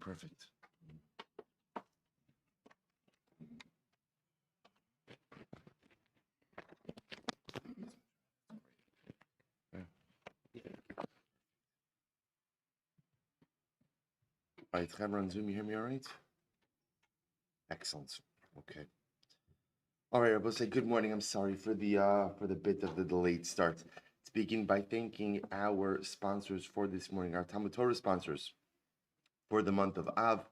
Perfect. All right, Chaim on Zoom, you hear me all right? Excellent. Okay. All right, I will say good morning. I'm sorry for the bit of the delayed start. Let's begin by thanking our sponsors for this morning, our Talmud Torah sponsors for the month of Av,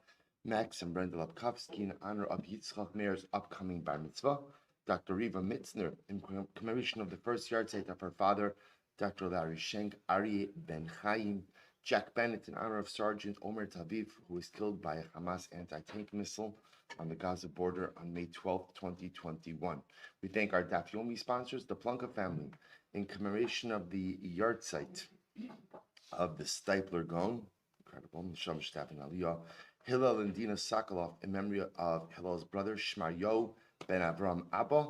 Max and Brenda Lapkovsky, in honor of Yitzchak Meir's upcoming bar mitzvah, Dr. Riva Mitzner, in commemoration of the first yarzheit of her father, Dr. Larry Schenk, Aryeh Ben Chaim, Jack Bennett, in honor of Sargent Omer Tviv, who was killed by a Hamas Anti-Tank Missile on the Gaza border on May 12, 2021. We thank our Daf Yomi sponsors, the Plunka Family, in commemoration of the yarzheit of the Steipler Gaon, incredible, Nisham Shtavin Aliyah, Hillel Dina Soclof, in memory of Hillel's brother, Shmaryahu ben Avraham Abba,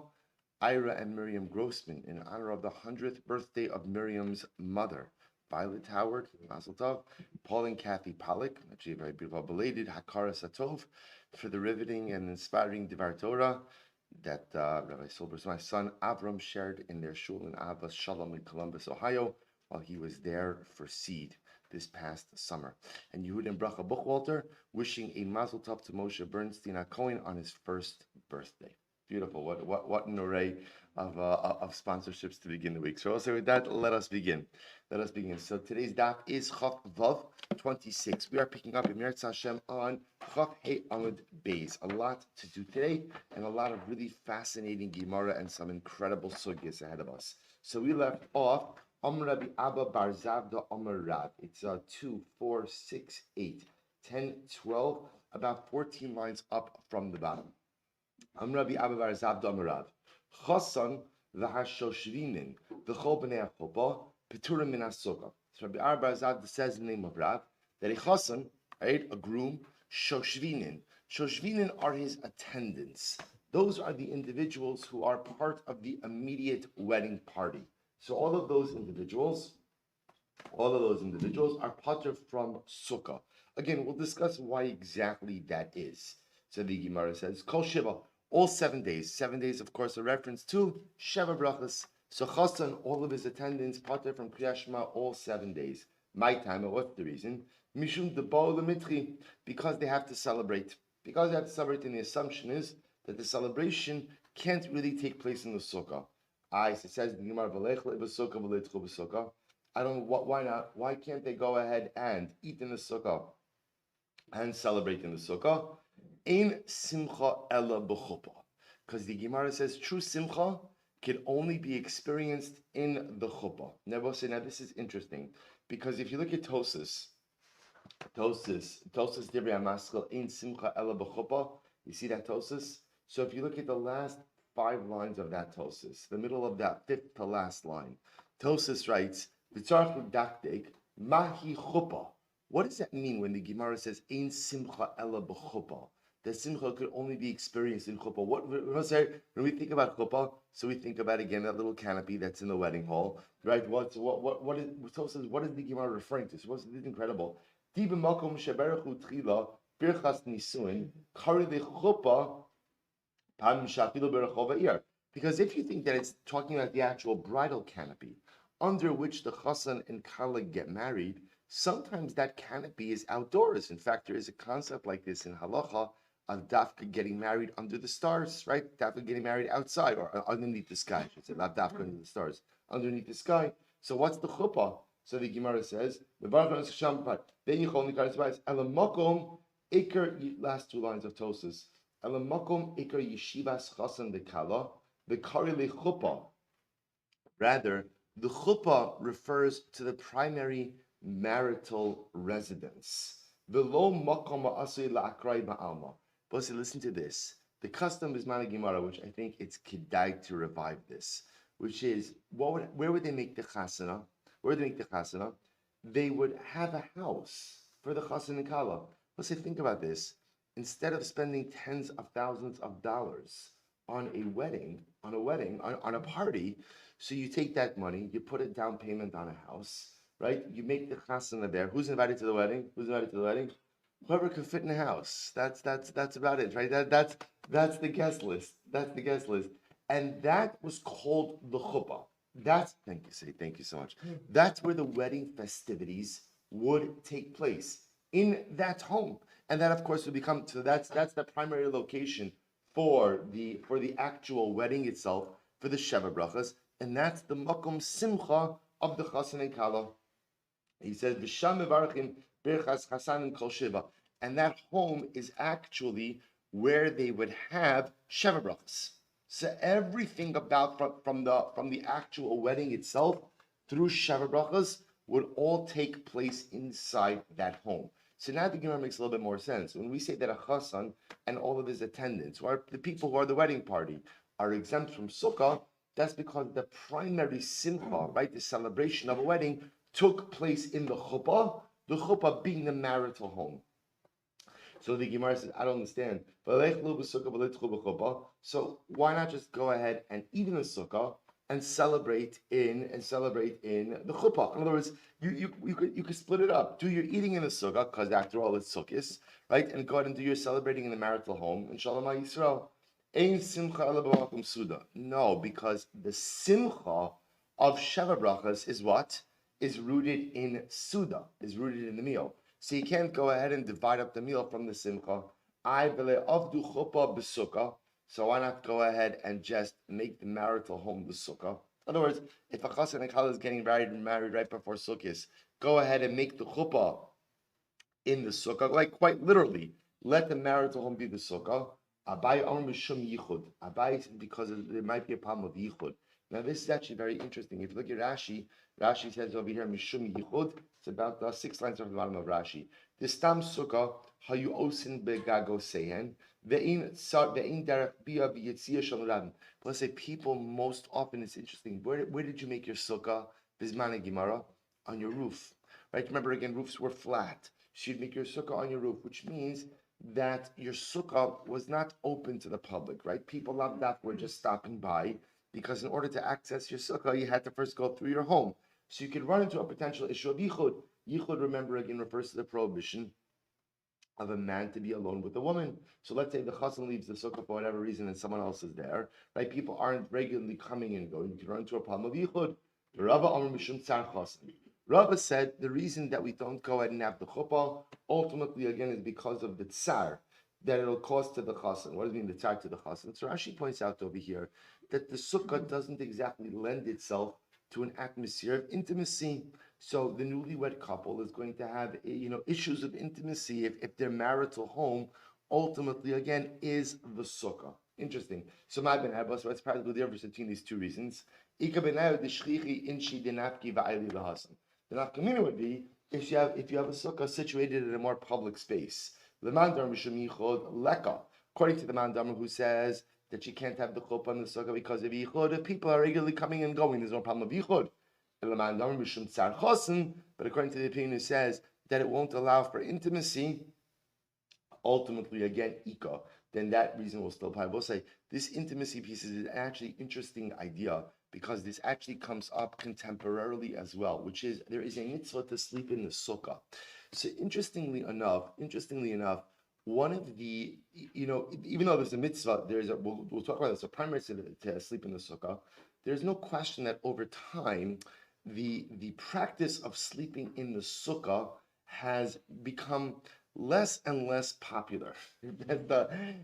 Ira Miriam Grossman, in honor of the 100th birthday of Miriam's mother, Violet Howard, Mazel Tov, Paul and Kathy Pollack, actually a very beautiful, belated Hakaros Hatov, for the riveting and inspiring Divar Torah that Rabbi Silber's my son Avraham shared in their shul in Ahavas Sholom in Columbus, Ohio, while he was there for seed this past summer. And Yehud and Bracha Buchwalter wishing a Mazel Tov to Moshe Bernstein Cohen on his first birthday. Beautiful. What an array of sponsorships to begin the week. So also with that, let us begin. So today's daf is Chaf Vav 26. We are picking up in Yirtzeh Hashem on Chaf Hey Amud Beis. A lot to do today and a lot of really fascinating Gemara and some incredible sugyas ahead of us. So we left off Rabbi Abba Bar Zavda Omer Rav. It's 2, 4, 6, 8, 10, 12, about 14 lines up from the bottom. Rabbi Abba Bar Zavda Omer Rav. Chasan v'hashoshvinin v'chol b'nei ha'chopa peturim min ha'sukkah. So Rabbi Abba Bar Zavda says in the name of Rav that a chasan, right, a groom, shoshvinin. Shoshvinin are his attendants. Those are the individuals who are part of the immediate wedding party. So all of those individuals are patur from Sukkah. Again, we'll discuss why exactly that is. So the Gemara says, Kol Shiva, all 7 days. 7 days, of course, a reference to Sheva Brachas. So Chasan, all of his attendants, patur from Kriyat Shema, all 7 days. My time, what's the reason? Mishum deba'u l'mitri, because they have to celebrate. Because they have to celebrate, and the assumption is that the celebration can't really take place in the Sukkah. It says in the Gemara, I don't know, why not? Why can't they go ahead and eat in the Sukkah and celebrate in the Sukkah? Ein simcha ella b'chuppah. Because the Gemara says true simcha can only be experienced in the chuppah. Now this is interesting, because if you look at Tosis Divrei HaMaskil, Ein simcha ella b'chuppah, you see that Tosis? So if you look at the last 5 lines of that Tosis, the middle of that 5th to last line, Tosis writes, "V'tzarich l'dakdek mahi chuppah." What does that mean when the Gemara says "Ein simcha ella b'chuppah"? That simcha could only be experienced in chuppah. When we think about chuppah, so we think about again that little canopy that's in the wedding hall, right? What is Tosis? What is the Gemara referring to? So this is incredible. Di b'makom sheberechu tchila birchas nisuin kari lechuppah. Because if you think that it's talking about the actual bridal canopy under which the chassan and kala get married, sometimes that canopy is outdoors. In fact, there is a concept like this in halacha of dafka getting married under the stars, right? Dafka getting married outside or underneath the sky. I should say, not dafka under the stars, underneath the sky. So what's the chuppah? So the Gemara says, last 2 lines of Tosis. Elamakom ikar yeshivas chasan dekala v'kari lechuppah. Rather, the chuppah refers to the primary marital residence. V'lo makom ma'asei la'akrai ba'alma. But listen to this. The custom is Mana Gemara, which I think it's kedai to revive this, which is where would they make the chasana? They would have a house for the chasan and kala. Let's say, think about this. Instead of spending tens of thousands of dollars on a party, so you take that money, you put a down payment on a house, right? You make the chasana there. Who's invited to the wedding? Whoever can fit in the house. That's about it, right? That's the guest list. That's the guest list. And that was called the chuppah. Thank you so much. That's where the wedding festivities would take place in that home. And that of course would become, so that's the primary location for the actual wedding itself, for the Sheva Brachas, and that's the Makom Simcha of the Chassan and Kala. He says, V'sham mevarachim birchas chasan and kol shiva. And that home is actually where they would have Sheva Brachas. So everything about from the actual wedding itself through Sheva Brachas would all take place inside that home. So now the Gemara makes a little bit more sense. When we say that a chassan and all of his attendants, who are the people who are the wedding party, are exempt from Sukkah, that's because the primary simcha, right, the celebration of a wedding, took place in the chuppah being the marital home. So the Gemara says, I don't understand. So why not just go ahead and eat in the sukkah and celebrate in the chuppah? In other words, you could split it up. Do your eating in the sukkah, because after all it's sukkahs, right? And go ahead and do your celebrating in the marital home in Shalom Yisrael. No, because the simcha of Sheva Brachas is what? Is rooted in Suda, is rooted in the meal. So you can't go ahead and divide up the meal from the Simcha. So why not go ahead and just make the marital home the Sukkah? In other words, if a chassan and kala is getting married right before Sukkot, go ahead and make the chuppah in the Sukkah, like quite literally, let the marital home be the Sukkah. Abai said because there might be a problem of yichud. Now this is actually very interesting. If you look at Rashi, Rashi says over here, Mishum Yichud, it's about 6 lines from the bottom of Rashi. The Stam Sukkah, Hayu Osin Begago Sehen, Ve'in Derech Bia V'Yitzia Shalom. But let's say people most often, it's interesting, where did you make your Sukkah? Bismana Gemara? On your roof. Right? Remember again, roofs were flat. So you'd make your Sukkah on your roof, which means that your Sukkah was not open to the public, right? People like that were just stopping by, because in order to access your sukkah, you had to first go through your home. So you could run into a potential issue of yichud. Yichud, remember again, refers to the prohibition of a man to be alone with a woman. So let's say the chassan leaves the sukkah for whatever reason and someone else is there, right? People aren't regularly coming and going. You can run into a problem of yichud. Rava said the reason that we don't go ahead and have the chuppah, ultimately again, is because of the tsar that it'll cause to the chassan. What does it mean, the tsar to the chassan? So Rashi points out over here that the sukkah doesn't exactly lend itself to an atmosphere of intimacy. So the newlywed couple is going to have, issues of intimacy if their marital home ultimately again is the sukkah. Interesting. So my Ben Abbas, so what's practically the difference between these two reasons? The nafkamina would be if you have a sukkah situated in a more public space. According to the Mandamar, who says that you can't have the chuppah on the sukkah because of yichud. If people are regularly coming and going, there's no problem of yichud. But according to the opinion who says that it won't allow for intimacy, ultimately again ika, then that reason will still apply. We'll say this intimacy piece is an actually interesting idea, because this actually comes up contemporarily as well, which is there is a mitzvah to sleep in the sukkah. So interestingly enough, one of the, even though there's a mitzvah, we'll talk about this, a primary to sleep in the sukkah, there's no question that over time, the practice of sleeping in the sukkah has become less and less popular.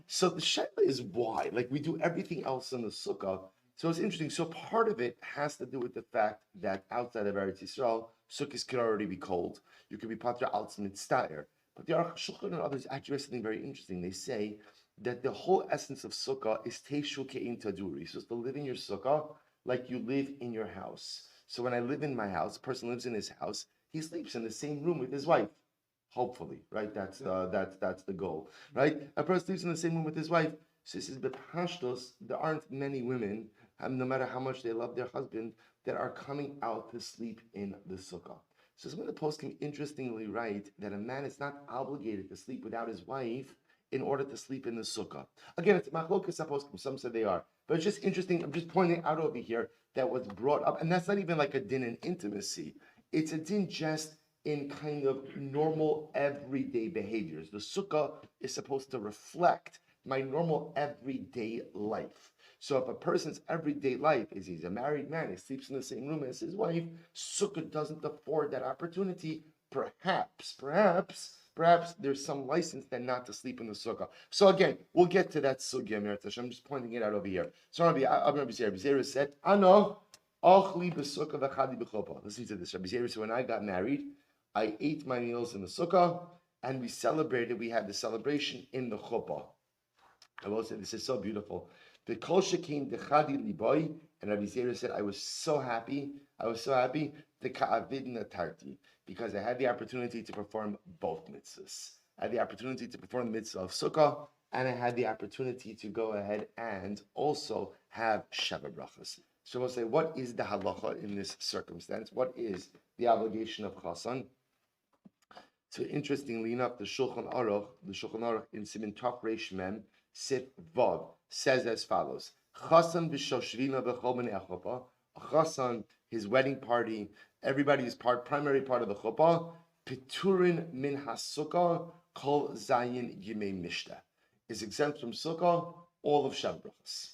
So the shaila is why, like we do everything else in the sukkah. So it's interesting. So part of it has to do with the fact that outside of Eretz Yisrael, sukkahs could already be cold. You could be patra al mitztaer. But the Aruch Shulchan and others actually have something very interesting. They say that the whole essence of sukkah is teishu ke'in taduri. So it's to live in your sukkah like you live in your house. So when I live in my house, a person lives in his house, he sleeps in the same room with his wife. Hopefully, right? That's the goal, right? A person sleeps in the same room with his wife. So this is the pashtos. There aren't many women, no matter how much they love their husband, that are coming out to sleep in the sukkah. So some of the poskim interestingly write that a man is not obligated to sleep without his wife in order to sleep in the sukkah. Again, it's machlokas poskim. Some say they are, but it's just interesting. I'm just pointing out over here that was brought up, and that's not even like a din in intimacy. It's a din just in kind of normal everyday behaviors. The sukkah is supposed to reflect my normal everyday life. So if a person's everyday life is he's a married man, he sleeps in the same room as his wife, sukkah doesn't afford that opportunity. Perhaps there's some license then not to sleep in the sukkah. So again, we'll get to that sugya. I'm just pointing it out over here. So Rabbi Silber said, "Ano achli b'sukkah v'chadi b'chuppah." Listen to this. Rabbi Silber said, when I got married, I ate my meals in the sukkah, and we celebrated. We had the celebration in the chuppah. I will say this is so beautiful. The kol shekein dechadi liboy, and Rabbi Silber said, I was so happy. The ka'avidna tarti, because I had the opportunity to perform both mitzvahs. I had the opportunity to perform the mitzvah of sukkah, and I had the opportunity to go ahead and also have sheva brachas. So we'll say, what is the halacha in this circumstance? What is the obligation of chasan? So interestingly enough, the Shulchan Aruch in Siman Tov Reish Mem Sif Vav says as follows: Chasan b'shoshvina v'chol b'nei chuppah. Chasan, his wedding party, everybody is primary part of the chuppah. Piturin min hasukah kol zayin yimei mishta is exempt from sukkah all of Sheva brachas.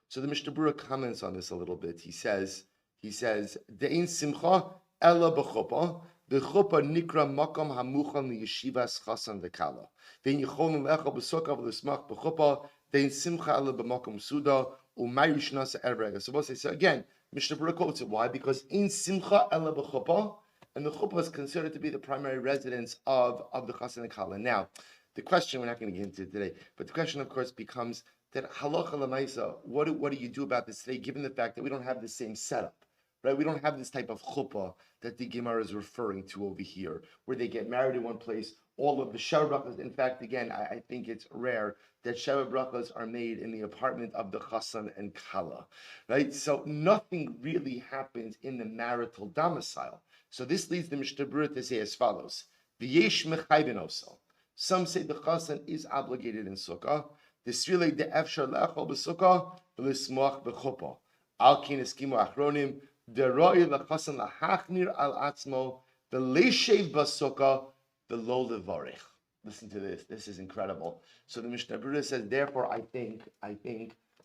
So the Mishnah Berurah comments on this a little bit. He says de'in simcha ela b'chuppah. The chuppah nikra makom hamuchal liyeshivas chasan v'kala. Ve'in yicholim lecha b'sukkah v'lismach b'chuppah. De'in simcha ela b'makom suda u'may rishnasa erega. So again, Mishnah Berurah quotes it. Why? Because in simcha ela b'chuppah, and the chuppah is considered to be the primary residence of the chasan v'kala. Now, the question we're not going to get into today, but the question, of course, becomes that halacha l'maisa. What do you do about this today, given the fact that we don't have the same setup? Right, we don't have this type of chuppah that the Gemara is referring to over here, where they get married in one place. All of the sheva brachas. In fact, again, I think it's rare that sheva brachas are made in the apartment of the chasan and kala, right? So nothing really happens in the marital domicile. So this leads the Mishnah Berurah to say as follows: V'yesh mechayvin oso. Some say the chasan is obligated in sukkah. The srile de efshar le'achol b'sukkah v'lismoach b'chuppah. Al kin eskimu achronim. The ro'i lachasan lahachnir al atzmo, the leishev basukkah, the lo levarich. Listen to this. This is incredible. So the Mishnah Berurah says, therefore, I think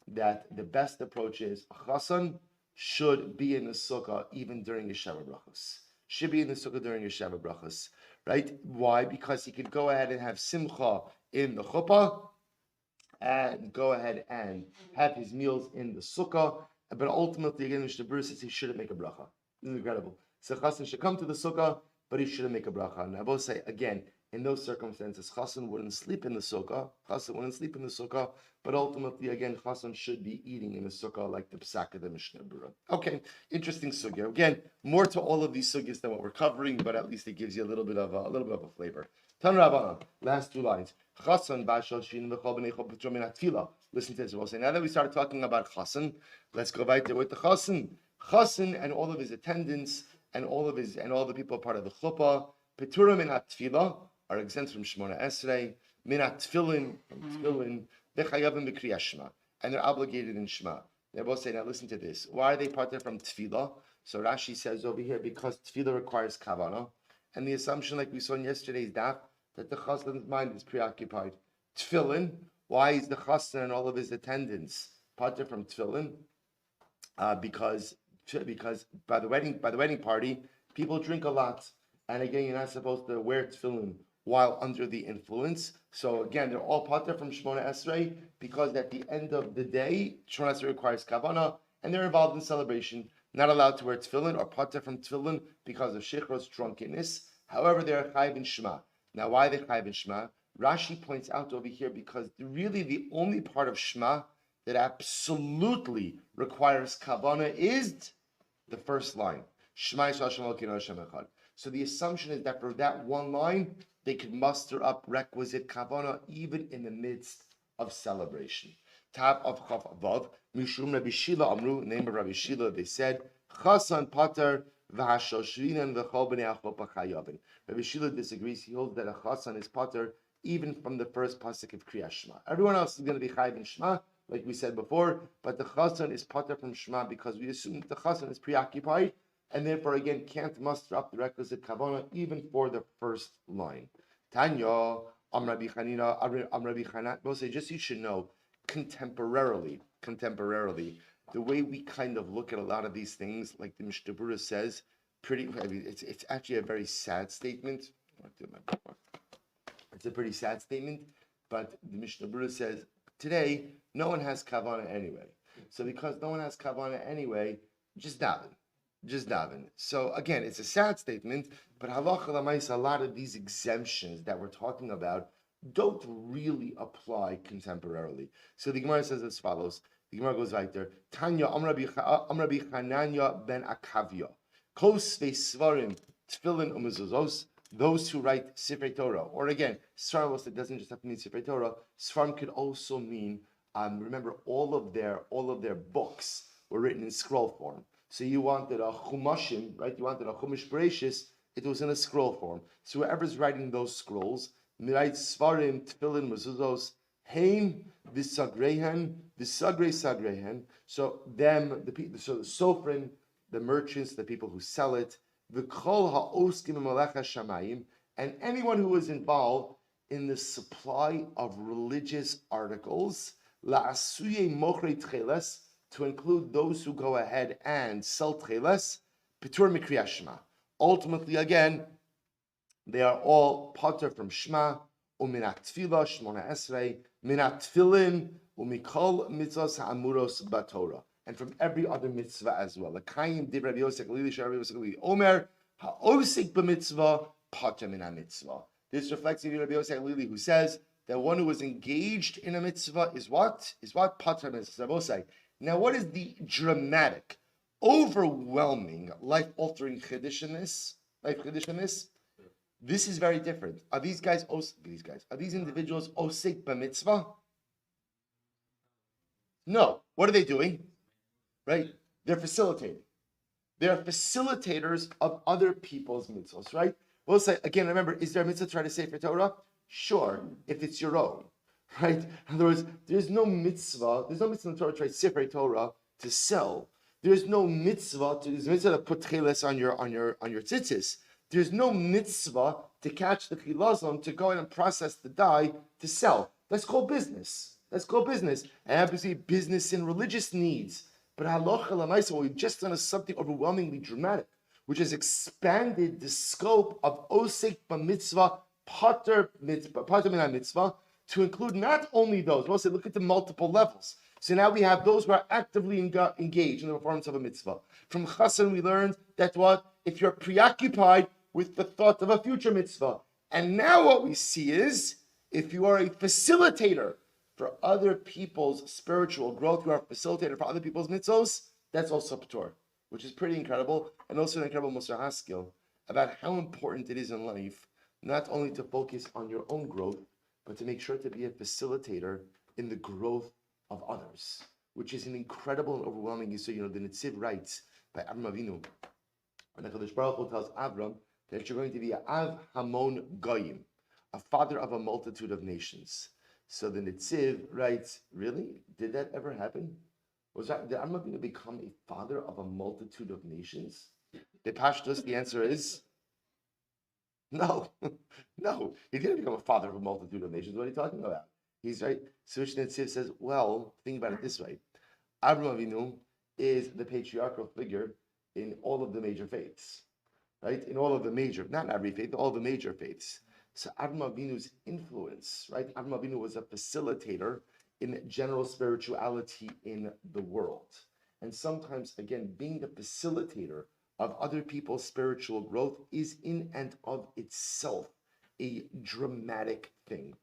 that the best approach is chasan should be in the sukkah even during his sheva brachos. Should be in the sukkah during his sheva brachos, right? Why? Because he could go ahead and have simcha in the chuppah and go ahead and have his meals in the sukkah. But ultimately, again, Mishnah Berurah says he shouldn't make a bracha. This is incredible. So Chasan should come to the sukkah, but he shouldn't make a bracha. And I will say, again, in those circumstances, Chasan wouldn't sleep in the sukkah. But ultimately, again, Chasan should be eating in the sukkah like the psak of the Mishnah Berurah. Okay, interesting sugya. Again, more to all of these sugyas than what we're covering, but at least it gives you a little bit of a flavor. Tan Rabbanan, last two lines. Chasan b'ashal shin v'chol b'nei chol b'trom min hatfila. Listen to this. We'll say, now that we started talking about Chasan, let's go right there with the Chasan. Chasan and all of his attendants and all the people part of the chuppah, Petura min hatfila, are exempt from Shmona Esrei, min hatfilin, from tefillin, v'chayavim b'kriyas Shema, and they're obligated in Shema. They both say, now listen to this. Why are they parted from tefillah? So Rashi says over here, because tefillah requires kavanah, and the assumption, like we saw in yesterday's daf, that the chasan's mind is preoccupied. Tefillin, why is the chasan and all of his attendants parted from tefillin? Because by the wedding party, people drink a lot, and again, you're not supposed to wear tefillin while under the influence. So again, they're all parted from Shmona Esrei because at the end of the day, Shmona Esrei requires kavanah, and they're involved in celebration. Not allowed to wear tefillin or parted from tefillin because of shechros, drunkenness. However, they are chayiv in Shema. Now, why are they chayiv in Shema? Rashi points out over here because really the only part of Shema that absolutely requires kavanah is the first line. Shema Yisrael Hashem Elokeinu Hashem Echad. So the assumption is that for that one line, they could muster up requisite kavanah even in the midst of celebration. Tab of Chav Vav, Mishum Rabbi Shila Amru, name of Rabbi Shila, they said, Chasan Pater v'hashoshrinan v'chol b'nei chuppah chayavin. Rabbi Shila disagrees. He holds that a chasan is pater even from the first pasuk of Kriyas Shema. Everyone else is going to be chayiv in Shema, like we said before, but the chasan is pater from Shema because we assume that the chasan is preoccupied and therefore again can't muster up the requisite kavanah even for the first line. Tanya, Rabbi Chanina, Rabbi Chanan. We'll say just so you should know, contemporarily, the way we kind of look at a lot of these things, like the Mishnah Berurah says, it's actually a very sad statement. It's a pretty sad statement, but the Mishnah Berurah says today no one has kavanah anyway. So because no one has kavanah anyway, just daven. So again, it's a sad statement, but halacha l'maisa, a lot of these exemptions that we're talking about don't really apply contemporarily. So the Gemara says as follows. The Gemara goes right there. Tanya Rabbi Chananya ben Akavya. Kos ve'svarim tefillin umezuzos. Those who write Sifrei Torah, or again, Svarim, it doesn't just have to mean Sifrei Torah. Svarim could also mean, remember, all of their books were written in scroll form. So you wanted a chumashim, right? You wanted a chumash bereshis. It was in a scroll form. So whoever's writing those scrolls, mirait Svarim, tefillin, mezuzos, heim v'sagrehen, sagrehen. So them, the people, so the sofrim, the merchants, the people who sell it. V'kol ha'oskim b'malacha shamayim, and anyone who is involved in the supply of religious articles, la'asuye mochrei tcheles, to include those who go ahead and sell tcheles, pitur mikriyas shema. Ultimately, again, they are all pater from shema, u'minat tefillah shmona esrei, minat tefillin, u'mikol mitzvos ha'amuros b'Torah. And from every other mitzvah as well. L'kayim div Rabbi Yosef Lili Sharabi Yosef Lili Omer ha'osik b'mitzvah pater min ha'mitzvah. This reflects in Rabbi Yosef Lili, who says that one who is engaged in a mitzvah is what? Pater min mitzvah. Now, what is the dramatic, overwhelming, life-altering chiddush in this? This is very different. Are these individuals osik b'mitzvah? No. What are they doing? Right? They're facilitating. They're facilitators of other people's mitzvahs, right? We'll say, again, remember, is there a mitzvah to try to say for Torah? Sure, if it's your own, right? In other words, there's no mitzvah in the Torah to try Sefer Torah to sell. There's no mitzvah to put tcheles on your tzitzis. There's no mitzvah to catch the chilazon, to go in and process the dye to sell. That's called business. And obviously business in religious needs. But halacha l'maisa, what we've just done is something overwhelmingly dramatic, which has expanded the scope of osek b'mitzvah, pater min mitzvah, to include not only those. We'll say, look at the multiple levels. So now we have those who are actively engaged in the performance of a mitzvah. From Chassan we learned that if you're preoccupied with the thought of a future mitzvah. And now what we see is, if you are a facilitator for other people's spiritual growth, you are a facilitator for other people's mitzvos, that's also p'tor, which is pretty incredible, and also an incredible Musar Haskell about how important it is in life, not only to focus on your own growth, but to make sure to be a facilitator in the growth of others, which is an incredible and overwhelming issue. The Netziv writes by Avraham Avinu, and the Kadosh Baruch Hu tells Avram that you're going to be a Av Hamon Goyim, a father of a multitude of nations. So the Netziv writes, really? Did that ever happen? Did Avraham Avinu become a father of a multitude of nations? The Pashtus, the answer is no. No, he didn't become a father of a multitude of nations. What are you talking about? He's right. So Netziv says, well, think about it this way. Avraham Avinu is the patriarchal figure in all of the major faiths, right? In all of the major, not every faith, all the major faiths. So Avraham Avinu's influence, right? Avraham Avinu was a facilitator in general spirituality in the world. And sometimes, again, being the facilitator of other people's spiritual growth is in and of itself a dramatic thing.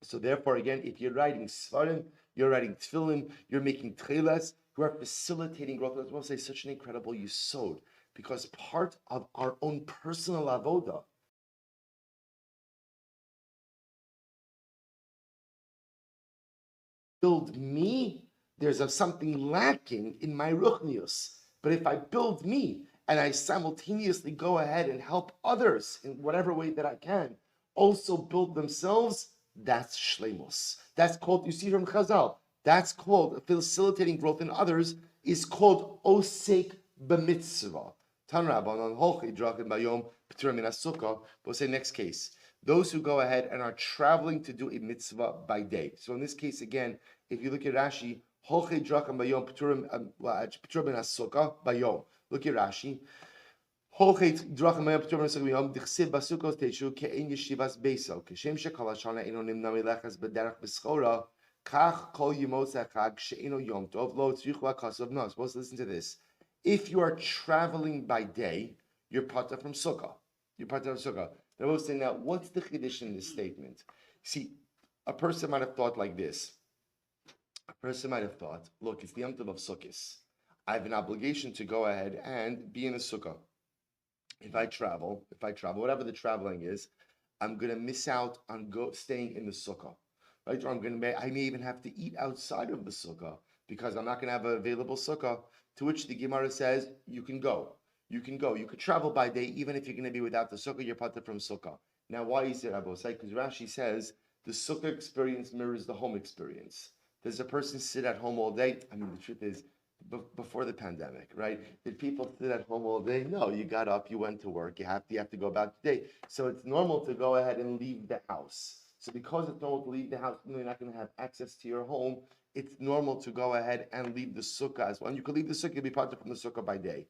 So therefore, again, if you're writing svarim, you're writing tefillin, you're making tcheles, you are facilitating growth. That's why I say such an incredible yisod, because part of our own personal avoda, build me, there's something lacking in my ruchnius. But if I build me and I simultaneously go ahead and help others in whatever way that I can also build themselves, that's shleimus. That's called, you see from Chazal, that's called facilitating growth in others, is called osek b'mitzvah. Tan Rabbanon holchei drachim bayom p'turim min Sukkah. We'll say next case. Those who go ahead and are traveling to do a mitzvah by day. So in this case, again, if you look at Rashi, holchei drachim bayom p'turim min Sukkah bayom. Look at Rashi. Holchei drachim bayom p'turim min Sukkah bayom dichsiv basukos teishu ke'en yeshivas beisel keshem shekol hashana eno nimna milechas b'derech b'schora kach kol yimos hachag she'eno yom tov lo tzrichu hakasav no. Supposed to listen to this. If you are traveling by day, you're patur from Sukkah. You're patur from Sukkah. They're both saying, now, what's the chiddush in this statement? See, a person might have thought like this. A person might have thought, look, it's the Yom Tov of Sukkot. I have an obligation to go ahead and be in a Sukkah. If I travel, whatever the traveling is, I'm going to miss out on staying in the Sukkah. Right? Or I may even have to eat outside of the Sukkah because I'm not going to have an available Sukkah. To which the Gemara says, you can go. You can go. You could travel by day, even if you're going to be without the Sukkah, you're patur from Sukkah. Now, why is it, Abu Say? Because Rashi says the Sukkah experience mirrors the home experience. Does a person sit at home all day? I mean, the truth is, before the pandemic, right? Did people sit at home all day? No, you got up, you went to work, you have to go about the day. So it's normal to go ahead and leave the house. So because it's normal to leave the house, you're not going to have access to your home. It's normal to go ahead and leave the Sukkah as well. And you can leave the Sukkah, you'll be patur from the Sukkah by day.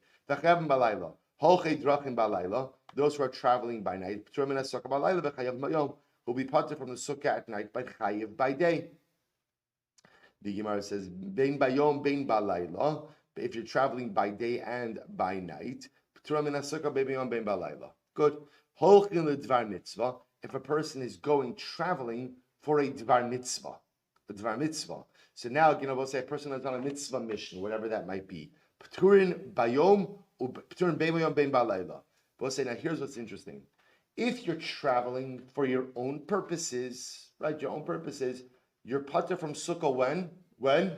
Those who are traveling by night, will be patur from the Sukkah at night, but chayiv by day. The Gemara says, "Bein bayom, bein balayla." If you're traveling by day and by night, good. If a person is traveling for a dvar mitzvah, So now, we'll say a person is on a mitzvah mission, whatever that might be. P'turin bayom, p'turin bayom bein balayla. We'll say, now here's what's interesting. If you're traveling for your own purposes, right, you're patur from Sukkah when?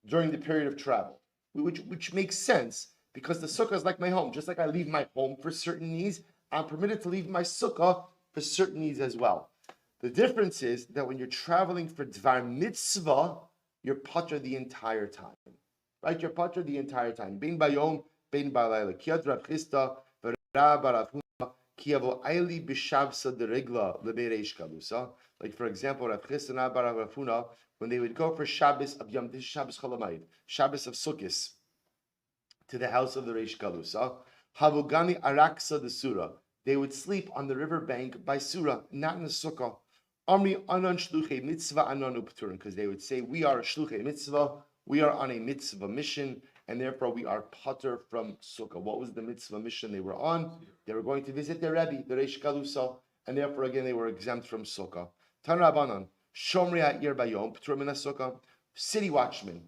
During the period of travel. Which makes sense, because the Sukkah is like my home. Just like I leave my home for certain needs, I'm permitted to leave my Sukkah for certain needs as well. The difference is that when you're traveling for dvar mitzvah, you're patur the entire time. Right? You're patur the entire time. Bein bayom, bein balayla. Kiyad Rav Chisda, v'Rav Rav Huna, kiyavo ayli b'shavsa deregla lebereish kalusa. Like, for example, Rav Chisda and Rav Huna, when they would go for Shabbos of Yom, this is Shabbos Cholamayid, Shabbos of Sukkot, to the house of the Reish Kalusa, Havugani Araksa the Surah. They would sleep on the riverbank by Surah, not in the Sukkah. Amri anan shluchei mitzvah ananu p'turim, because they would say, we are a shluchei mitzvah, we are on a mitzvah mission, and therefore we are patur from Sukkah. What was the mitzvah mission they were on? They were going to visit their Rebbe, the Reish Kalusa, and therefore again they were exempt from Sukkah. Tan Rabbanan, Shmaryahu bayom p'turim min Sukkah. City watchmen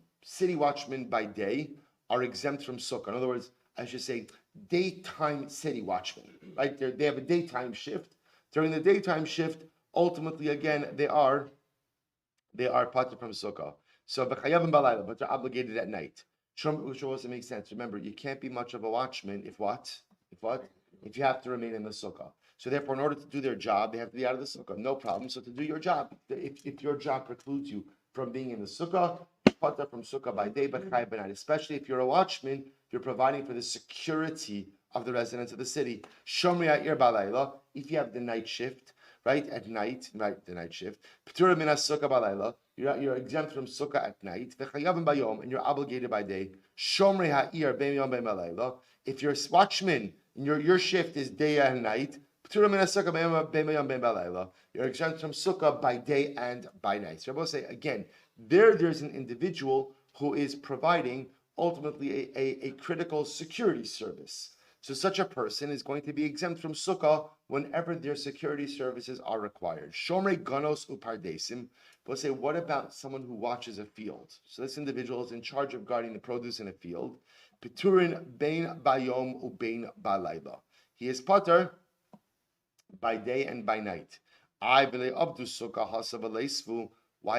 by day are exempt from Sukkah. In other words, I should say daytime city watchmen. Right? They have a daytime shift. During the daytime shift, ultimately, again, they are patur from Sukkah. So, but they're obligated at night. Which also makes sense. Remember, you can't be much of a watchman if what? If you have to remain in the Sukkah. So therefore, in order to do their job, they have to be out of the Sukkah. No problem. So to do your job, if your job precludes you from being in the Sukkah, patur from Sukkah by day, but chayav by night. Especially if you're a watchman, you're providing for the security of the residents of the city. Shomriya balayla. If you have the night shift, right, at night, the night shift. P'turim min Sukkah balayla. You're exempt from Sukkah at night. V'chayavim bayom, and you're obligated by day. Shomrei ha'ir bein yom bein balayla. If you're a watchman, and your shift is day and night, you're exempt from Sukkah by day and by night. So I will say again, there's an individual who is providing ultimately a critical security service. So such a person is going to be exempt from Sukkah whenever their security services are required. Shomrei ganos upardesim. We'll say, what about someone who watches a field? So this individual is in charge of guarding the produce in a field. Piturin bein bayom ubein balayla. He is patur by day and by night. Why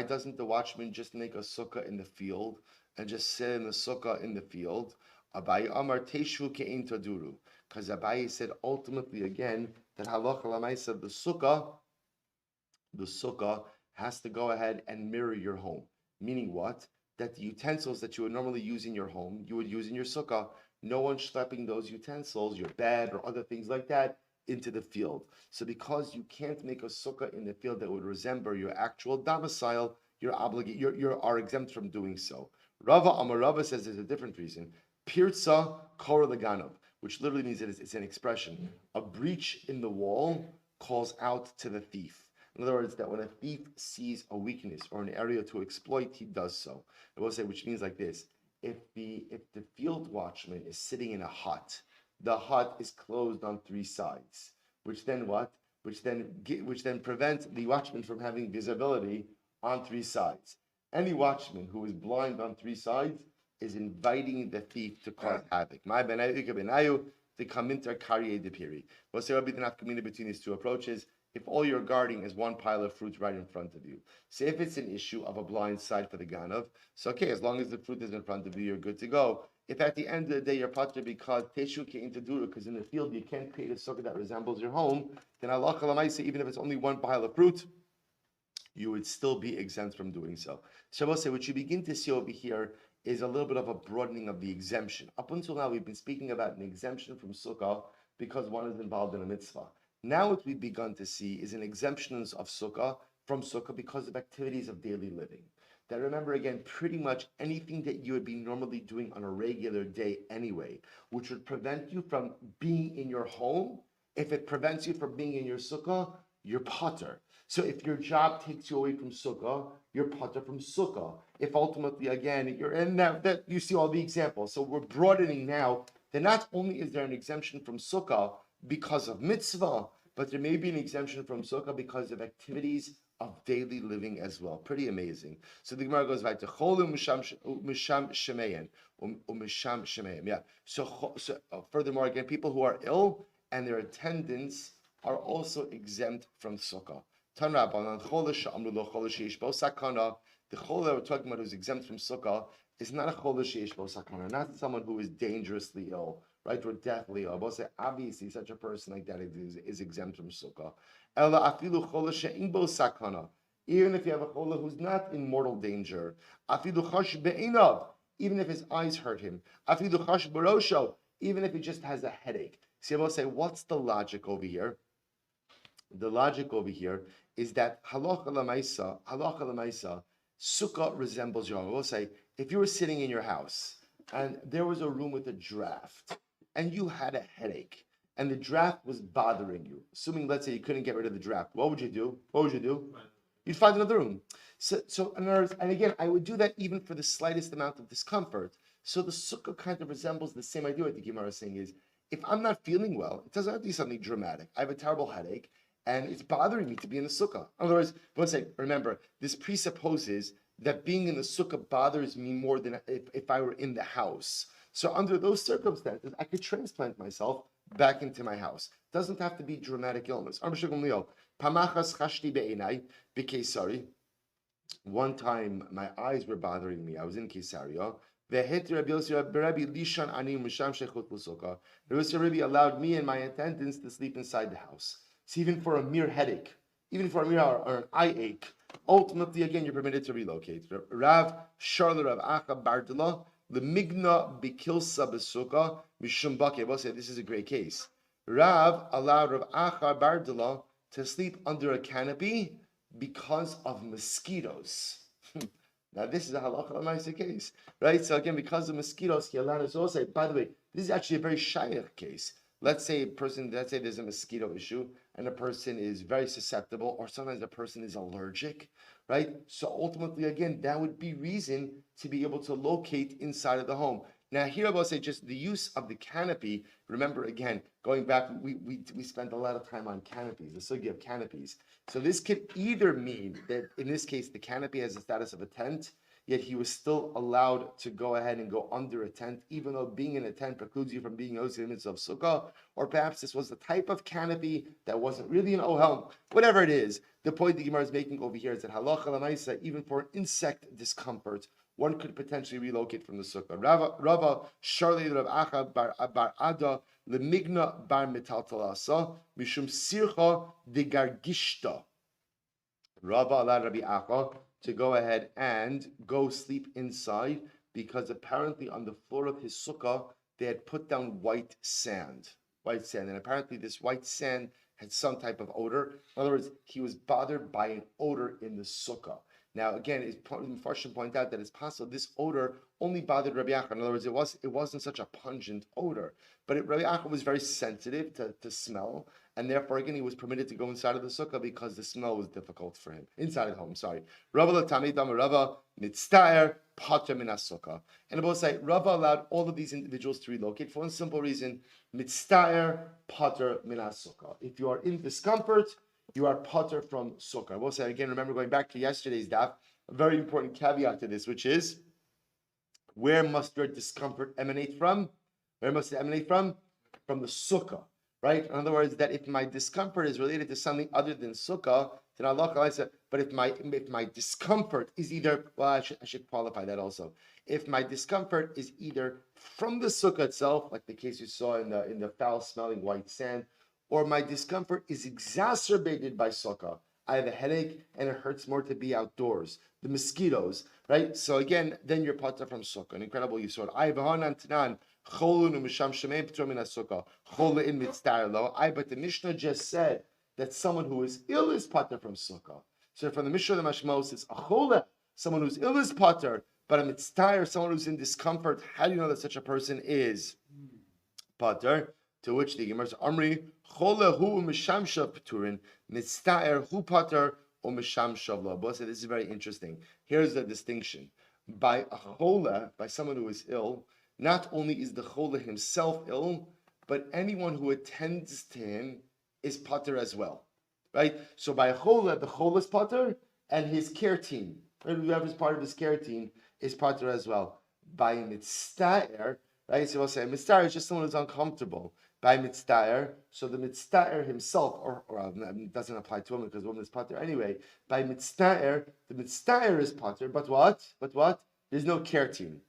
doesn't the watchman just make a sukkah in the field and just sit in the sukkah in the field? Abaye Amar Teishu Ke'in Taduru. Because Abaye said ultimately again that halacha l'maisa the sukkah has to go ahead and mirror your home. Meaning what? That the utensils that you would normally use in your home, you would use in your sukkah. no one's schlepping those utensils, your bed or other things like that, into the field. So because you can't make a sukkah in the field that would resemble your actual domicile, you're obligated, you are exempt from doing so. Rava says there's a different reason. Pirza kor leganov, which literally means that it's an expression. A breach in the wall calls out to the thief. In other words, that when a thief sees a weakness or an area to exploit, he does so. I will say, which means like this: if the field watchman is sitting in a hut, the hut is closed on three sides, which then what? Which then prevents the watchman from having visibility on three sides. Any watchman who is blind on three sides is inviting the thief to cause havoc. My benayu to come into a karye depiri. What's the nafkamina between these two approaches? If all you're guarding is one pile of fruit right in front of you. Say if it's an issue of a blind side for the ganav, so okay, as long as the fruit is in front of you, you're good to go. If at the end of the day you're patur because teshu came to do it, because in the field you can't create a sukkah that resembles your home, then Allah Kalamaisa, even if it's only one pile of fruit, you would still be exempt from doing so. Shabbos say, what you begin to see over here is a little bit of a broadening of the exemption. Up until now, we've been speaking about an exemption from sukkah because one is involved in a mitzvah. Now what we've begun to see is an exemption of sukkah from sukkah because of activities of daily living. That, remember again, pretty much anything that you would be normally doing on a regular day anyway, which would prevent you from being in your home. If it prevents you from being in your sukkah, you're patur. So if your job takes you away from sukkah, you're patur from sukkah. If ultimately, again, you're in that you see all the examples. So we're broadening now that not only is there an exemption from sukkah because of mitzvah, but there may be an exemption from sukkah because of activities of daily living as well. Pretty amazing. So the Gemara goes back to cholim misham shemeyan, misham shemeyan. Yeah. So furthermore, again, people who are ill and their attendants are also exempt from sukkah. The chol that we're talking about who's exempt from sukkah is not a chol sheish bo sakana, not someone who is dangerously ill, right, or deathly ill. But obviously, such a person like that is exempt from sukkah. Ela afilu chol she'in bo sakana, even if you have a chol who's not in mortal danger. Afilu chash be'inav, even if his eyes hurt him. Afilu chash barosho, even if he just has a headache. So you will say, what's the logic over here? The logic over here is that halacha l'maisa, sukkah resembles your home. We'll say, if you were sitting in your house and there was a room with a draft and you had a headache and the draft was bothering you, assuming, let's say, you couldn't get rid of the draft, what would you do? You'd find another room. So in other words, and again, I would do that even for the slightest amount of discomfort. So the sukkah kind of resembles the same idea. What the Gemara is saying is, if I'm not feeling well, it doesn't have to be something dramatic. I have a terrible headache, and it's bothering me to be in the sukkah. In other words, let's say, remember, this presupposes that being in the sukkah bothers me more than if I were in the house. So under those circumstances, I could transplant myself back into my house. It doesn't have to be dramatic illness. One time, my eyes were bothering me. I was in Caesarea. Rabbi allowed me and my attendants to sleep inside the house. So even for a mere headache, even for a mere or an eye ache, ultimately, again, you're permitted to relocate. Rav Sharla Rav Acha Bardala, the Migna Bikilsa Besuka, Mishum Bake. We'll say this is a great case. Rav allowed Rav Acha Bardala to sleep under a canopy because of mosquitoes. Now, this is a halacha l'maisa case, right? So again, because of mosquitoes, he allowed us also. By the way, this is actually a very shaykh case. Let's say there's a mosquito issue, and a person is very susceptible, or sometimes a person is allergic, right? So ultimately, again, that would be reason to be able to locate inside of the home. Now, here I will say just the use of the canopy. Remember, again, going back, we spent a lot of time on canopies, the sugi of canopies. So this could either mean that, in this case, the canopy has the status of a tent, yet he was still allowed to go ahead and go under a tent, even though being in a tent precludes you from being in the mitzvah of sukkah, or perhaps this was the type of canopy that wasn't really an ohel. Whatever it is, the point the Gemara is making over here is that halacha l'maisa, even for insect discomfort, one could potentially relocate from the sukkah. Rava Sharli Rav Acha Bar Ada Lemigna Bar Metaltalasa Mishum Sircha de Gargishta. Rava allowed Rabbi Acha to go ahead and go sleep inside because apparently on the floor of his sukkah they had put down white sand, and apparently this white sand had some type of odor. In other words, he was bothered by an odor in the sukkah. Now, again, Mepharshim point out that it's possible this odor only bothered Rabbi Yochanan. In other words, it wasn't such a pungent odor, but Rabbi Yochanan was very sensitive to smell, and therefore, again, he was permitted to go inside of the sukkah because the smell was difficult for him. Inside the home, sorry. Rava l'tamid amar Rava mitztaer pater min sukkah. And both say Rava allowed all of these individuals to relocate for one simple reason: mitztaer pater min sukkah. If you are in discomfort, you are pater from sukkah. I will say again, remember going back to yesterday's daf, a very important caveat to this, which is, where must your discomfort emanate from? Where must it emanate from? From the sukkah, right? In other words, that if my discomfort is related to something other than sukkah, then Allah said, but if my discomfort is either, well, I should qualify that also. If my discomfort is either from the sukkah itself, like the case you saw in the foul-smelling white sand, or my discomfort is exacerbated by sukkah. I have a headache and it hurts more to be outdoors. The mosquitoes, right? So again, then you're pater from sukkah. An incredible yisod. But the Mishnah just said that someone who is ill is pater from sukkah. So from the Mishnah, the Mashmos is a chola, someone who's ill is pater, but a mitztayer, someone who's in discomfort. How do you know that such a person is pater? To which the Gemara says, Amri, chola hu mishamshav p'turin, mitztayer hu pater or mishamshav lo. Both say this is very interesting. Here's the distinction. By a chola, by someone who is ill, not only is the chola himself ill, but anyone who attends to him is pater as well. Right? So by a chola, the chola is pater, and his care team, right, whoever is part of his care team, is pater as well. By a mitztayer, right? So we'll say a mitztayer is just someone who's uncomfortable. By mitztayer, so the mitztayer himself, or it doesn't apply to women because woman is pater anyway. By mitztayer, the mitztayer is pater, but what? There's no care team,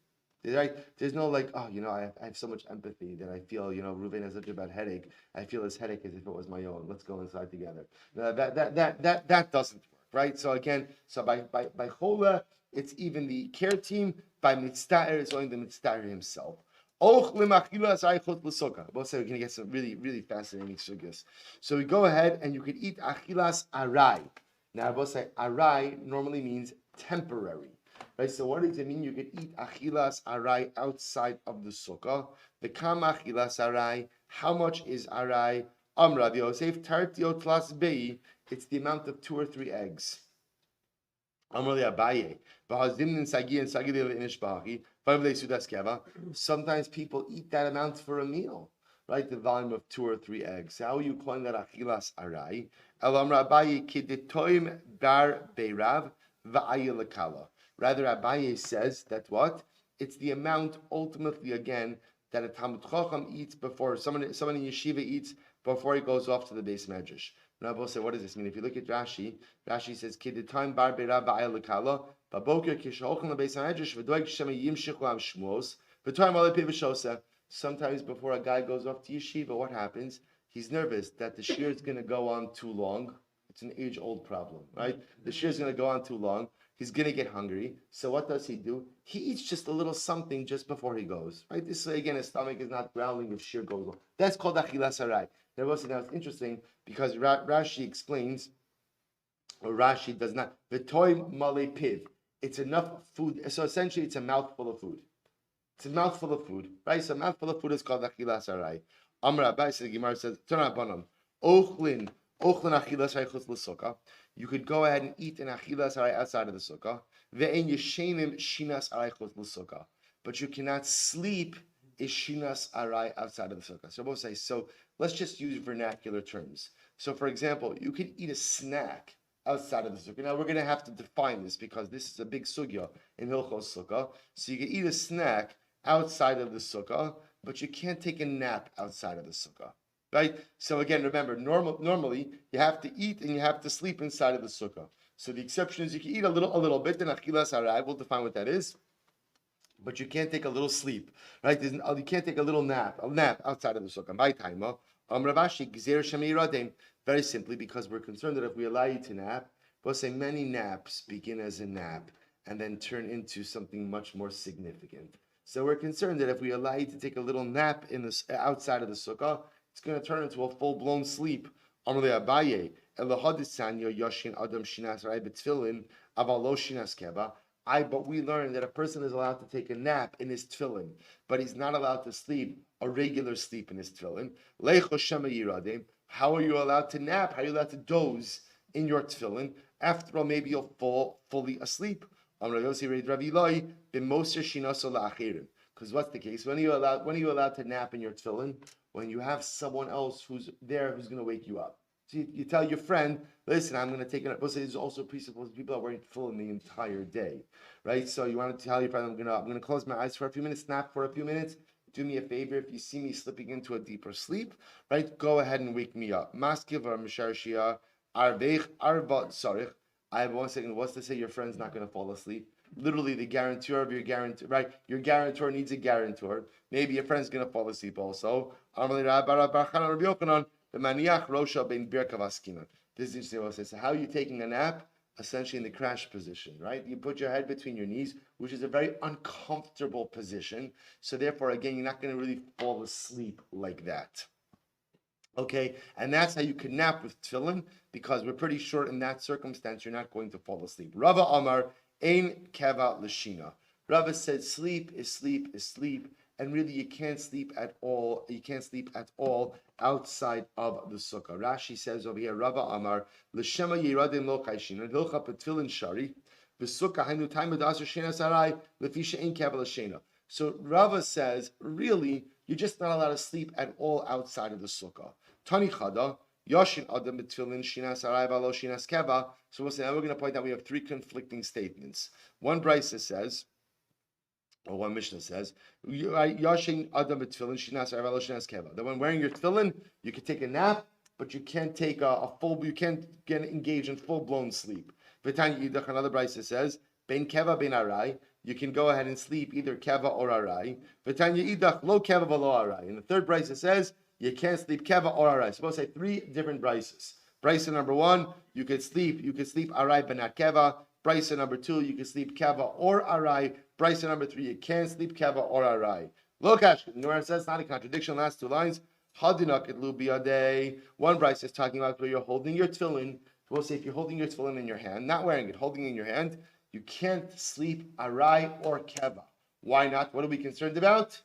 right? There's no like, oh, I have so much empathy that I feel, Reuven has such a bad headache. I feel his headache as if it was my own. Let's go inside together. No, that doesn't work, right? So again, by chola, it's even the care team. By mitztayer, it's only the mitztayer himself. We'll say we're going to get some really, really fascinating sugyas. So we go ahead and you could eat achilas aray. Now, we'll say aray normally means temporary, right? So what does it mean? You could eat achilas aray outside of the sukkah. The kam achilas aray. How much is aray? Amra Yosef tartio tlas bei. It's the amount of 2 or 3 eggs. Amra Abaye. Sometimes people eat that amount for a meal, right? The volume of 2 or 3 eggs. How are you calling that achilas aray? Rather, Abaye says that what? It's the amount ultimately again that a Talmud Chacham eats before someone in yeshiva eats before he goes off to the base medrash. Rabbi said, what does this mean? If you look at Rashi says, "Kiditam bar beirav va'ayel lekala." Sometimes before a guy goes off to yeshiva, what happens? He's nervous that the shir is going to go on too long. It's an age-old problem, right? The shir is going to go on too long. He's going to get hungry. So what does he do? He eats just a little something just before he goes, right? This way, again, his stomach is not growling if shir goes on. That's called achilas aray. Now, it's interesting because Rashi explains, or Rashi does not, v'toy male piv. It's enough food. So essentially, it's a mouthful of food. It's a mouthful of food, right? So a mouthful of food is called achilas aray. Amar Abba, the Gemara says, ochlin achilas aray chutz l'sukkah. You could go ahead and eat an achilas aray outside of the sukkah. Ve'en yeshenim shinas aray chutz l'sukkah. But you cannot sleep is shinas aray outside of the sukkah. So both say, so let's just use vernacular terms. So for example, you could eat a snack outside of the sukkah. Now we're going to have to define this because this is a big sugya in Hilchos Sukkah. So you can eat a snack outside of the sukkah, but you can't take a nap outside of the sukkah, right? So again, remember, normally you have to eat and you have to sleep inside of the sukkah. So the exception is you can eat a little bit, and achilas aray, we'll define what that is, but you can't take a little sleep, right? You can't take a nap outside of the sukkah. My time, very simply, because we're concerned that if we allow you to nap, we'll say many naps begin as a nap and then turn into something much more significant. So we're concerned that if we allow you to take a little nap in the outside of the sukkah, it's going to turn into a full-blown sleep. Amalei Abaye, Elahadisanyo Yoshin Adam Shinas Rai B'Tfilin Avalo Shinas Keva. But we learned that a person is allowed to take a nap in his tefillin, but he's not allowed to sleep a regular sleep in his tefillin. Leicho Shema Yiradim. How are you allowed to nap? How are you allowed to doze in your tefillin? After all, maybe you'll fall fully asleep. Because what's the case? When are you allowed to nap in your tefillin? When you have someone else who's there who's going to wake you up. So you tell your friend, listen, I'm going to take a nap. But there's also presupposed people are wearing tefillin the entire day, right? So you want to tell your friend, I'm going to close my eyes for a few minutes, nap for a few minutes. Do me a favor, if you see me slipping into a deeper sleep, right, go ahead and wake me up. Maskiv or misharshia arveich arvat sarich. I have 1 second. What's to say your friend's not going to fall asleep? Literally, the guarantor of your guarantor, right? Your guarantor needs a guarantor. Maybe your friend's going to fall asleep also. This is interesting. What it says. So how are you taking a nap? Essentially in the crash position, right? You put your head between your knees, which is a very uncomfortable position. So therefore, again, you're not going to really fall asleep like that. Okay, and that's how you can nap with tefillin, because we're pretty sure in that circumstance you're not going to fall asleep. Rava Amar Ein Keva Lashina. Rava said sleep is sleep is sleep, and really you can't sleep at all. You can't sleep at all outside of the sukkah. Rashi says over here, Rava Amar L'Shema Yiradim Lo Kaishina Hilcha Petfillin Shari V'Sukkah Hainu Taimad Asher Shena Sarai L'Fisha Ein Keva Lashina. So Rava says, really, you're just not allowed to sleep at all outside of the sukkah. Tani Chada, Yoshin Adam B'Tfilin Shinas Arai V'Lo Shinas Keva. So we're going to point out we have 3 conflicting statements. One brisa says, or one Mishnah says, Yoshin Adam B'Tfilin Shinas Arai V'Lo Shinas Keva. That when wearing your tefillin, you can take a nap, but you can't take you can't get engaged in full-blown sleep. V'Tanya Yidach, another brisa says, Ben Keva Ben Arai. You can go ahead and sleep either keva or arai. V'tanya idach lo keva v'lo arai. And the third brisa says you can't sleep keva or arai. Supposed to say 3 different brises. Brisa number 1, you could sleep arai but not keva. Brisa number 2, you can sleep keva or arai. Brisa number 3, you can't sleep keva or arai. Look at it says not a contradiction. Last 2 lines. Hadinak et lubiadei. One brisa is talking about where you're holding your tefillin. We'll say if you're holding your tefillin in your hand, not wearing it, holding it in your hand. You can't sleep arai or keva. Why not? What are we concerned about?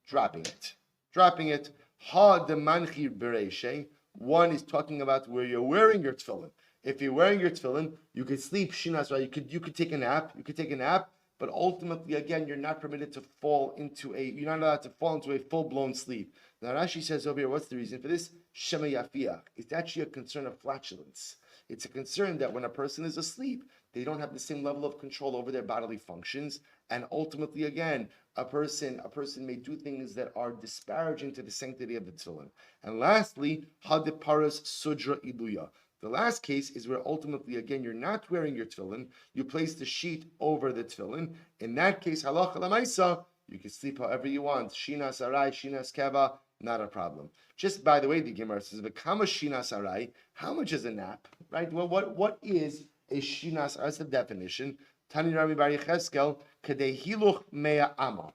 Dropping it. Ha de manchir bereishe. One is talking about where you're wearing your tefillin. If you're wearing your tefillin, you could sleep shinas, right? You could take a nap. But ultimately, again, you're not permitted to you're not allowed to fall into a full-blown sleep. Now Rashi says over here, what's the reason for this? Shema yafia. It's actually a concern of flatulence. It's a concern that when a person is asleep, they don't have the same level of control over their bodily functions, and ultimately, again, a person may do things that are disparaging to the sanctity of the tefillin. And lastly, hadiparas sudra iluya. The last case is where ultimately, again, you're not wearing your tefillin. You place the sheet over the tefillin. In that case, halacha lamaisa, you can sleep however you want. Shinas arai, shinas keva, not a problem. Just by the way, the Gemara says, "V'kama shinas arai." How much is a nap? Right? Well, what is a shinas? That's the definition. Tani Rami Bar Yecheskel kadei hiluch mea ama.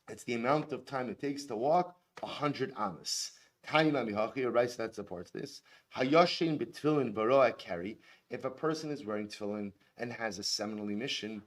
It's the amount of time it takes to walk 100 amas. Tani Rami Hachi, a rice that supports this. Hayoshin b'tefillin baroa carry. If a person is wearing tefillin and has a seminal emission,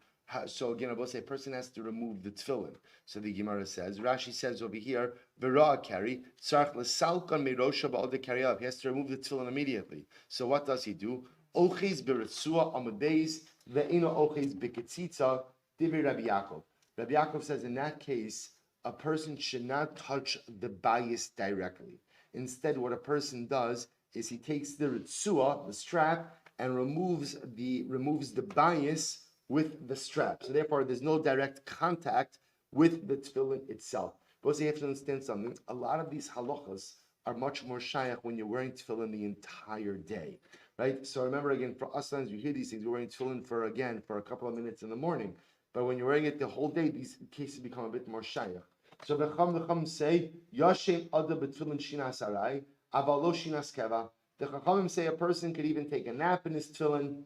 so again, I will say a person has to remove the tefillin. So the Gemara says, Rashi says over here, V'ra carry, tzarich l'salkan meirosha ba'od carry up. He has to remove the tefillin immediately. So what does he do? Ochiz b'ritzua amudeis ve'ino ochiz b'ketzitza divi Rabbi Yaakov. Rabbi Yaakov says in that case, a person should not touch the bias directly. Instead, what a person does is he takes the ritzua, the strap, and removes the bias with the strap. So therefore, there's no direct contact with the tefillin itself. But you have to understand something. A lot of these halachas are much more shaykh when you're wearing tefillin the entire day, right? So remember, again, for us, sometimes you hear these things, we're wearing tefillin for a couple of minutes in the morning. But when you're wearing it the whole day, these cases become a bit more shaykh. So the Chacham say, Yashem Ada b'tefillin shinas arai, avalo shinas keva. The Chachamim say a person could even take a nap in his tefillin,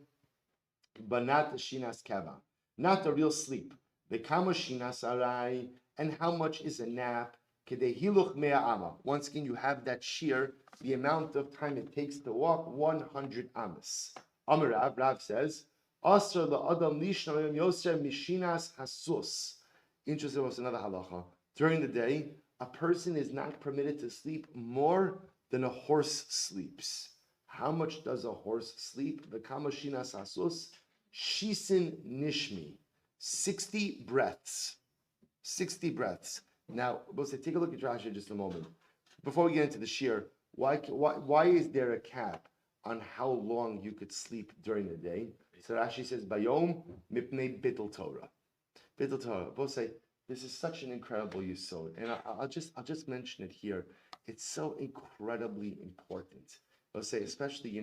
but not the shinas keva, not the real sleep. The kamoshinas arai, and how much is a nap? Kedei hiluch mea ama. Once again, you have that shear, the amount of time it takes to walk, 100 amas. Amar Rav says, Asr la'adam lishna yoser mishinas hasus. Interesting, was another halacha. During the day, a person is not permitted to sleep more than a horse sleeps. How much does a horse sleep? The kamoshinas hasus, shisin nishmi, 60 breaths. 60 breaths. Now, we'll say, take a look at Rashi in just a moment. Before we get into the shear, why is there a cap on how long you could sleep during the day? So Rashi says, Bayom mipnei bittul Torah. Bittul Torah. We'll say, this is such an incredible yisod, and I'll just mention it here. It's so incredibly important. We'll say, especially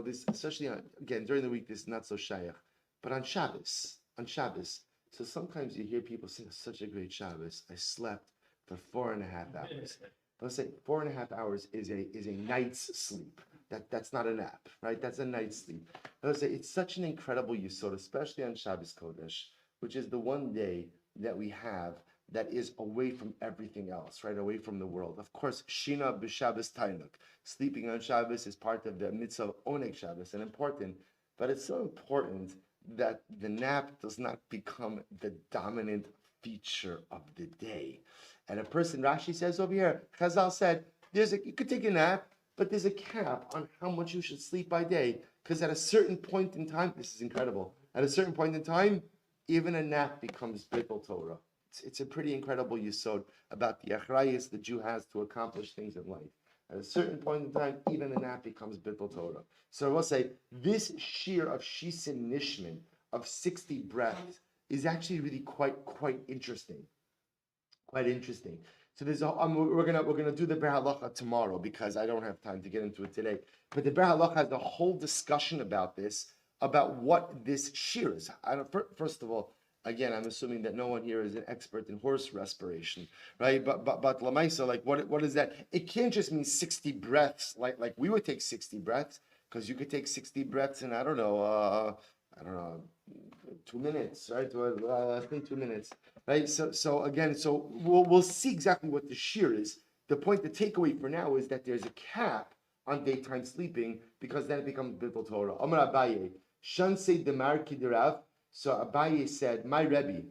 this, especially again during the week, this is not so shayach, but on Shabbos. So sometimes you hear people say, such a great Shabbos. I slept for 4.5 hours. Let's say 4.5 hours is a night's sleep. That's not a nap, right? That's a night's sleep. Let's say it's such an incredible yisod, especially on Shabbos Kodesh, which is the one day that we have that is away from everything else, right? Away from the world. Of course, Shina b'Shabbos Tainuk. Sleeping on Shabbos is part of the mitzvah of Oneg Shabbos and important, but it's so important that the nap does not become the dominant feature of the day. And a person, Rashi says over here, Chazal said, you could take a nap, but there's a cap on how much you should sleep by day, because at a certain point in time, this is incredible, at a certain point in time, even a nap becomes bittul Torah. It's a pretty incredible yisod about the achrayus the Jew has to accomplish things in life. At a certain point in time, even a nap becomes bittul Torah. So I will say, this shear of shisin nishmin, of 60 breaths, is actually really quite interesting. Quite interesting. So there's we're gonna do the Ber Halacha tomorrow because I don't have time to get into it today. But the Ber Halacha has a whole discussion about this, about what this shear is. First of all, again, I'm assuming that no one here is an expert in horse respiration, right? But Lamaisa, like what is that? It can't just mean 60 breaths, like we would take 60 breaths, because you could take 60 breaths in I don't know, 2 minutes, right? I think 2 minutes, right? So again, we'll see exactly what the shear is. The point, the takeaway for now is that there's a cap on daytime sleeping, because then it becomes bittul Torah. Amar Abaye, Shan say demar kidirav. So Abaye said, my Rebbe,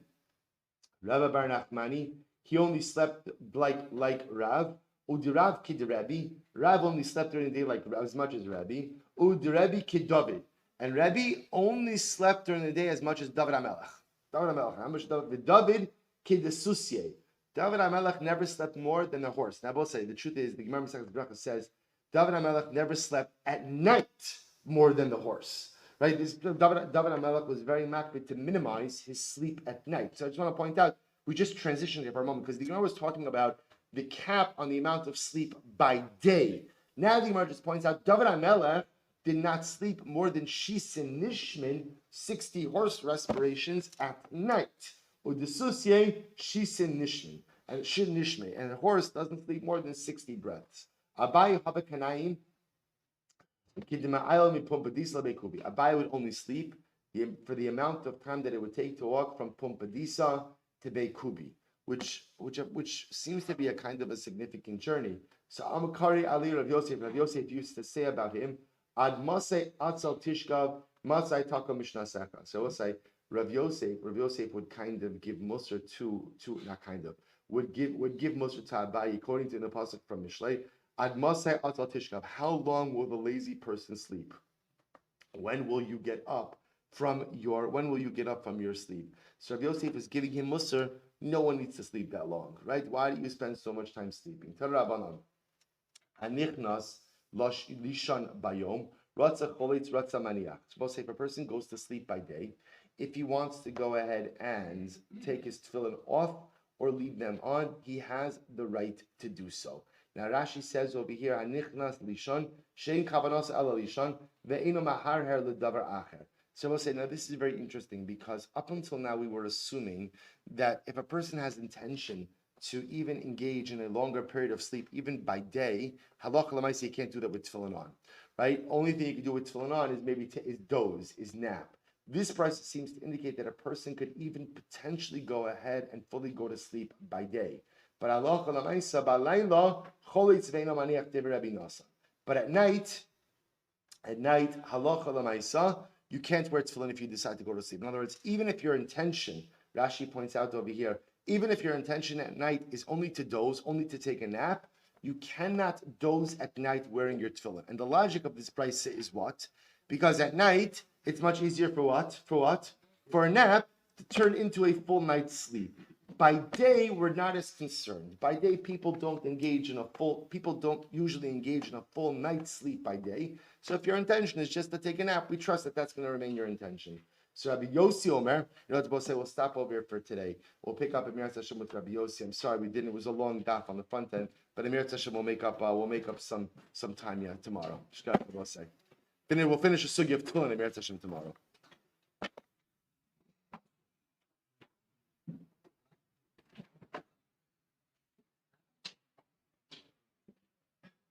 Rav Bar Nachmani, he only slept like Rav. Udirav kidirabi, Rav only slept during the day like as much as Rabbi. Udirabi kidavid, and Rabbi only slept during the day as much as David HaMelech. David HaMelech, how much David kidesusye. David HaMelech never slept more than a horse. Now, I will say, the truth is, the Gemara Masechet Bracha says, David HaMelech never slept at night more than the horse. Right? David HaMelech was very makbid to minimize his sleep at night. So I just want to point out, we just transitioned here for a moment, because the Gemara was talking about the cap on the amount of sleep by day. Now the Gemara just points out, David HaMelech did not sleep more than shisin nishmin, 60 horse respirations at night. Udisusie shisin nishmin, and shin nishme, and a horse doesn't sleep more than 60 breaths. Abai habakanaim. Abai would only sleep for the amount of time that it would take to walk from Pumpadisa to Beikubi, which seems to be a kind of a significant journey. So Amakari Ali Rav Yosef used to say about him, Ad Masei Atzal Tishkav Masai Taka Mishnaseka. So we'll say Rav Yosef would kind of give Musar would give Musar to Abai according to the pasuk from Mishlei. Ad Masei Atzal Tishkav. How long will the lazy person sleep? When will you get up from your sleep? So Rav Yosef is giving him Musar. No one needs to sleep that long, right? Why do you spend so much time sleeping? Tell Rabbanan. Anichnas lishan bayom ratza cholitz ratza maniach. Suppose if a person goes to sleep by day, if he wants to go ahead and take his tefillin off or leave them on, he has the right to do so. Now Rashi says over here, Anichnas lishan shein kavanos ala lishan ve'eno maharher ledavar acher. So we'll say, now this is very interesting, because up until now we were assuming that if a person has intention to even engage in a longer period of sleep, even by day, halacha l'maaseh, you can't do that with tefillin on, right? Only thing you can do with tefillin on is maybe is doze, is nap. This price seems to indicate that a person could even potentially go ahead and fully go to sleep by day. But at night, halacha l'maisa, you can't wear tefillin if you decide to go to sleep. In other words, even if your intention, Rashi points out over here, even if your intention at night is only to doze, only to take a nap, you cannot doze at night wearing your tefillin. And the logic of this price is what? Because at night, it's much easier for what? For a nap to turn into a full night's sleep. By day, we're not as concerned. By day, people don't usually engage in a full night's sleep by day. So if your intention is just to take a nap, we trust that that's going to remain your intention. So Rabbi Yossi Omer, you know what to say, we'll stop over here for today. We'll pick up Amir Hashem with Rabbi Yossi. I'm sorry we didn't. It was a long daf on the front end, but Amir Hashem will make up some time tomorrow. We'll finish the sugi of Tefillin Amir Hashem tomorrow.